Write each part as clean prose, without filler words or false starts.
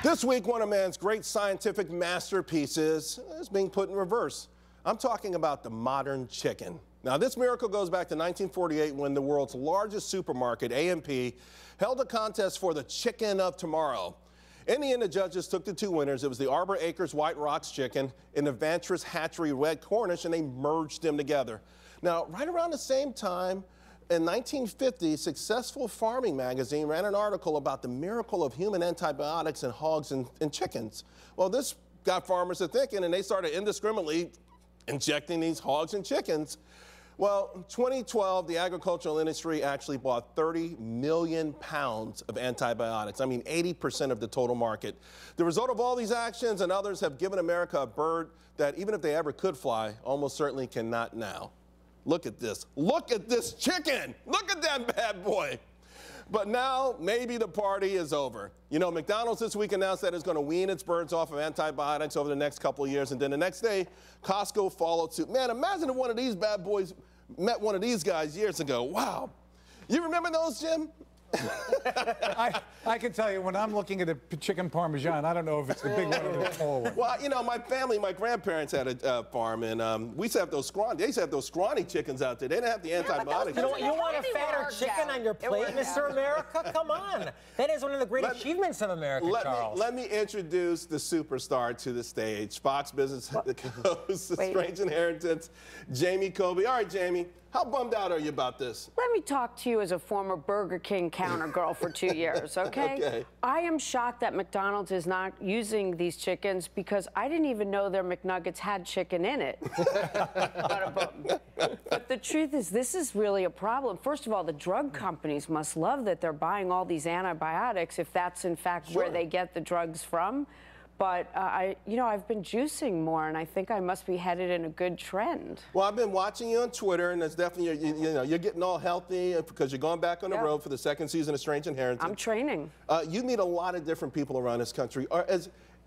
This week, one of man's great scientific masterpieces is being put in reverse. I'm talking about the modern chicken. Now, this miracle goes back to 1948 when the world's largest supermarket, A&P, held a contest for the chicken of tomorrow. In the end, the judges took the two winners. It was the Arbor Acres White Rocks chicken and the Vantris Hatchery Red Cornish, and they merged them together. Now, right around the same time, in 1950, Successful Farming magazine ran an article about the miracle of human antibiotics in hogs and chickens. Well, this got farmers to thinking, and they started indiscriminately injecting these hogs and chickens. Well, in 2012, the agricultural industry actually bought 30 million pounds of antibiotics. I mean, 80% of the total market. The result of all these actions and others have given America a bird that, even if they ever could fly, almost certainly cannot now. Look at this. Look at this chicken. Look at that bad boy. But now, maybe the party is over. You know, McDonald's this week announced that it's going to wean its birds off of antibiotics over the next couple of years, and then the next day, Costco followed suit. Man, imagine if one of these bad boys met one of these guys years ago. Wow. You remember those, Jim? I can tell you, when I'm looking at a chicken parmesan, I don't know if it's the big one or the small one. Well, you know, my family, my grandparents had a farm, and we used to have those scrawny chickens out there. They didn't have the antibiotics. You want a fatter chicken on your plate, Mr. America? Come on. That is one of the great achievements of America, Charles. Let me introduce the superstar to the stage. Fox Business host, Strange Inheritance, Jamie Colby. All right, Jamie. How bummed out are you about this? Let me talk to you as a former Burger King counter girl for 2 years, okay? Okay. I am shocked that McDonald's is not using these chickens because I didn't even know their McNuggets had chicken in it. But the truth is, this is really a problem. First of all, the drug companies must love that they're buying all these antibiotics if that's in fact where they get the drugs from. But I've been juicing more, and I think I must be headed in a good trend. Well, I've been watching you on Twitter, and it's definitely, you're getting all healthy because you're going back on the road for the second season of Strange Inheritance. I'm training. You meet a lot of different people around this country.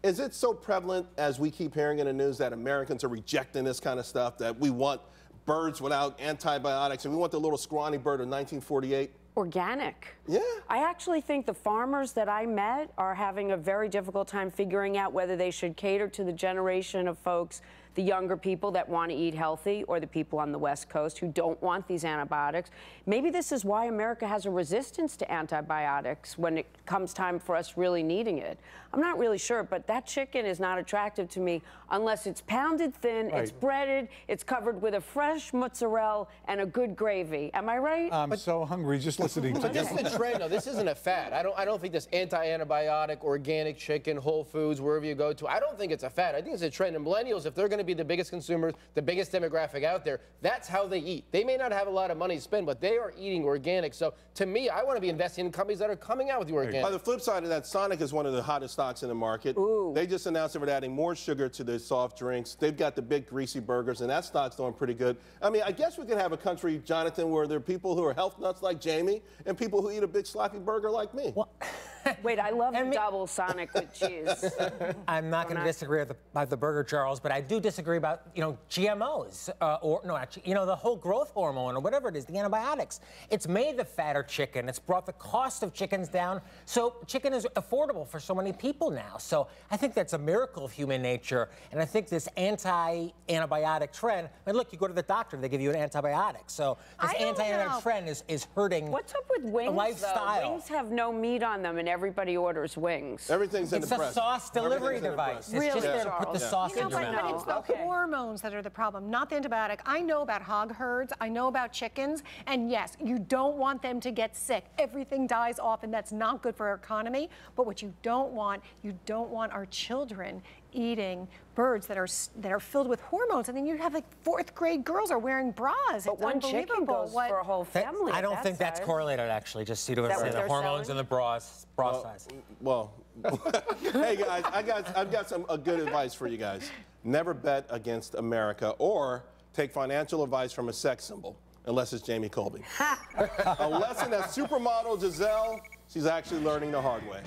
Is it so prevalent, as we keep hearing in the news, that Americans are rejecting this kind of stuff, that we want birds without antibiotics, and we want the little scrawny bird of 1948? Organic. Yeah. I actually think the farmers that I met are having a very difficult time figuring out whether they should cater to the generation of folks, the younger people that want to eat healthy, or the people on the West Coast who don't want these antibiotics. Maybe this is why America has a resistance to antibiotics when it comes time for us really needing it. I'm not really sure, but that chicken is not attractive to me unless it's pounded thin, it's breaded, it's covered with a fresh mozzarella and a good gravy. Am I right? I'm so hungry just listening to This is a trend, though. This isn't a fad. I don't think this anti-antibiotic, organic chicken, Whole Foods, wherever you go to, I don't think it's a fad. I think it's a trend. And millennials, if they're going to be the biggest consumers, the biggest demographic out there, that's how they eat. They may not have a lot of money to spend, but they are eating organic. So to me, I want to be investing in companies that are coming out with the organic. By the flip side of that, Sonic is one of the hottest stocks in the market. Ooh. They just announced they're adding more sugar to their soft drinks. They've got the big greasy burgers, and that stock's doing pretty good. I mean, I guess we could have a country, Jonathan, where there are people who are health nuts like Jamie and people who eat a big sloppy burger like me. Well, wait, I love the double Sonic with cheese. I'm not going to disagree about the burger, Charles, but I do disagree about, GMOs, the whole growth hormone or whatever it is, the antibiotics. It's made the fatter chicken. It's brought the cost of chickens down. So chicken is affordable for so many people now. So I think that's a miracle of human nature. And I think this anti-antibiotic trend, I mean, look, you go to the doctor, they give you an antibiotic. So this anti-antibiotic trend is hurting What's up with wings, lifestyle. though? Wings have no meat on them, and everybody orders wings. Everything's in the press. It's a sauce delivery device. It's just there to put the sauce in your mouth. But it's the hormones that are the problem, not the antibiotic. I know about hog herds. I know about chickens. And yes, you don't want them to get sick. Everything dies off, and that's not good for our economy. But what you don't want our children eating birds that are filled with hormones, and then you have like 4th grade girls are wearing bras. But one chicken goes for a whole family. I don't think that's correlated, actually. Just see the hormones and the bra size. Well, hey guys, I've got some good advice for you guys. Never bet against America or take financial advice from a sex symbol, unless it's Jamie Colby. A lesson that supermodel Giselle, she's actually learning the hard way.